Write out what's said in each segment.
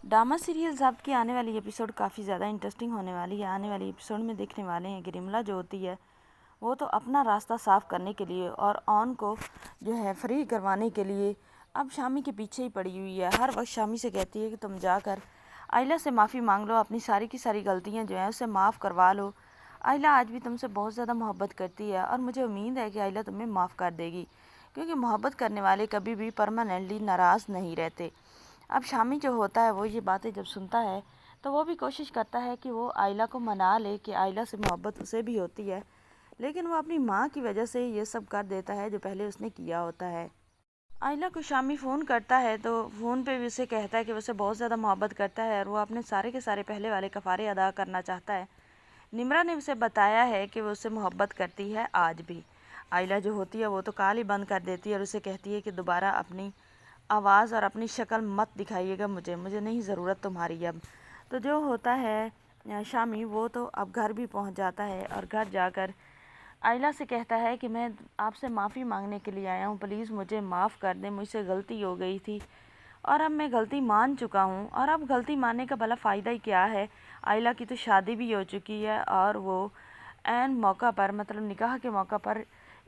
Drama serial ज़ब्त की आने वाली एपिसोड काफ़ी ज़्यादा इंटरेस्टिंग होने वाली है। आने वाली एपिसोड में देखने वाले हैं कि रिमला जो होती है वो तो अपना रास्ता साफ़ करने के लिए और ऑन को जो है फ्री करवाने के लिए अब शामी के पीछे ही पड़ी हुई है। हर वक्त शामी से कहती है कि तुम जाकर आइला से माफ़ी मांग लो, अपनी सारी की सारी गलतियाँ जो हैं उससे माफ़ करवा लो। आइला आज भी तुमसे बहुत ज़्यादा मोहब्बत करती है और मुझे उम्मीद है कि आइला तुम्हें माफ़ कर देगी, क्योंकि मोहब्बत करने वाले कभी भी परमानेंटली नाराज़ नहीं रहते। अब शामी जो होता है वो ये बातें जब सुनता है तो वो भी कोशिश करता है कि वो आइला को मना ले कि आइला से मोहब्बत उसे भी होती है, लेकिन वो अपनी माँ की वजह से ये सब कर देता है जो पहले उसने किया होता है। आइला को शामी फ़ोन करता है तो फ़ोन पे भी उसे कहता है कि उसे बहुत ज़्यादा मोहब्बत करता है और वो अपने सारे के सारे पहले वाले कफ़ारे अदा करना चाहता है। निम्रा ने उसे बताया है कि वो उससे मोहब्बत करती है आज भी। आइला जो होती है वो तो काल ही बंद कर देती है और उसे कहती है कि दोबारा अपनी आवाज़ और अपनी शक्ल मत दिखाइएगा, मुझे नहीं ज़रूरत तुम्हारी अब। तो जो होता है शामी वो तो अब घर भी पहुंच जाता है और घर जाकर आइला से कहता है कि मैं आपसे माफ़ी मांगने के लिए आया हूँ, प्लीज़ मुझे माफ़ कर दें, मुझसे गलती हो गई थी और अब मैं गलती मान चुका हूँ। और अब गलती मानने का भला फ़ायदा ही क्या है। आइला की तो शादी भी हो चुकी है और वो ऐन मौका पर, मतलब निकाह के मौका पर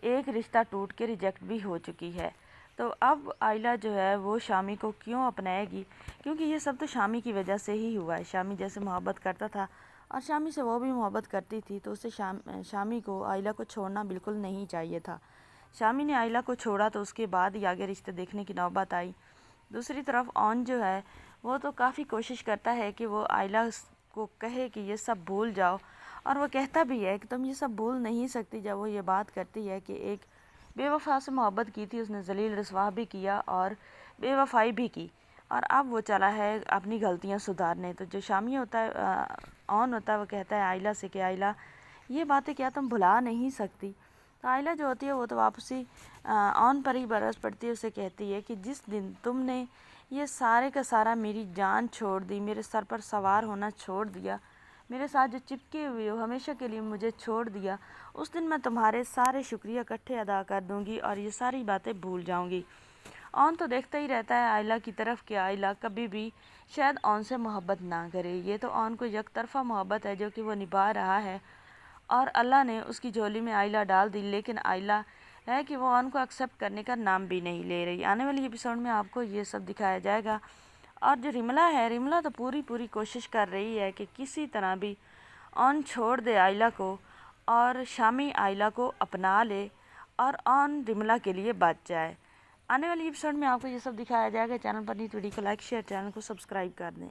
एक रिश्ता टूट के रिजेक्ट भी हो चुकी है। तो अब आइला जो है वो शामी को क्यों अपनाएगी, क्योंकि ये सब तो शामी की वजह से ही हुआ है। शामी जैसे मोहब्बत करता था और शामी से वो भी मोहब्बत करती थी, तो उसे शामी को आइला को छोड़ना बिल्कुल नहीं चाहिए था। शामी ने आइला को छोड़ा तो उसके बाद ही आगे रिश्ते देखने की नौबत आई। दूसरी तरफ ऑन जो है वो तो काफ़ी कोशिश करता है कि वो आइला को कहे कि ये सब भूल जाओ, और वो कहता भी है कि तुम ये सब भूल नहीं सकती। जब वो ये बात करती है कि एक बेवफा से मोहब्बत की थी, उसने जलील रसवा भी किया और बेवफाई भी की, और अब वो चला है अपनी गलतियां सुधारने। तो जो शामी होता है ऑन होता है वो कहता है आइला से कि आइला ये बातें क्या तुम भुला नहीं सकती। तो आइला जो होती है वो तो वापसी ऑन पर ही बरस पड़ती है। उसे कहती है कि जिस दिन तुमने ये सारे का सारा मेरी जान छोड़ दी, मेरे सर पर सवार होना छोड़ दिया, मेरे साथ जो चिपके हुए हो हमेशा के लिए मुझे छोड़ दिया, उस दिन मैं तुम्हारे सारे शुक्रिया इकट्ठे अदा कर दूंगी और ये सारी बातें भूल जाऊंगी। ऑन तो देखता ही रहता है आइला की तरफ कि आइला कभी भी शायद ऑन से मोहब्बत ना करे। ये तो ऑन को एक तरफा मोहब्बत है जो कि वो निभा रहा है और अल्लाह ने उसकी झोली में आइला डाल दी, लेकिन आइला है कि वो ऑन को एक्सेप्ट करने का नाम भी नहीं ले रही। आने वाली एपिसोड में आपको ये सब दिखाया जाएगा। और जो रिमला है, रिमला तो पूरी कोशिश कर रही है कि किसी तरह भी ऑन छोड़ दे आइला को और शामी आइला को अपना ले और ऑन रिमला के लिए बच जाए। आने वाली एपिसोड में आपको ये सब दिखाया जाएगा। चैनल पर नहीं तो वीडियो को लाइक शेयर, चैनल को सब्सक्राइब कर दें।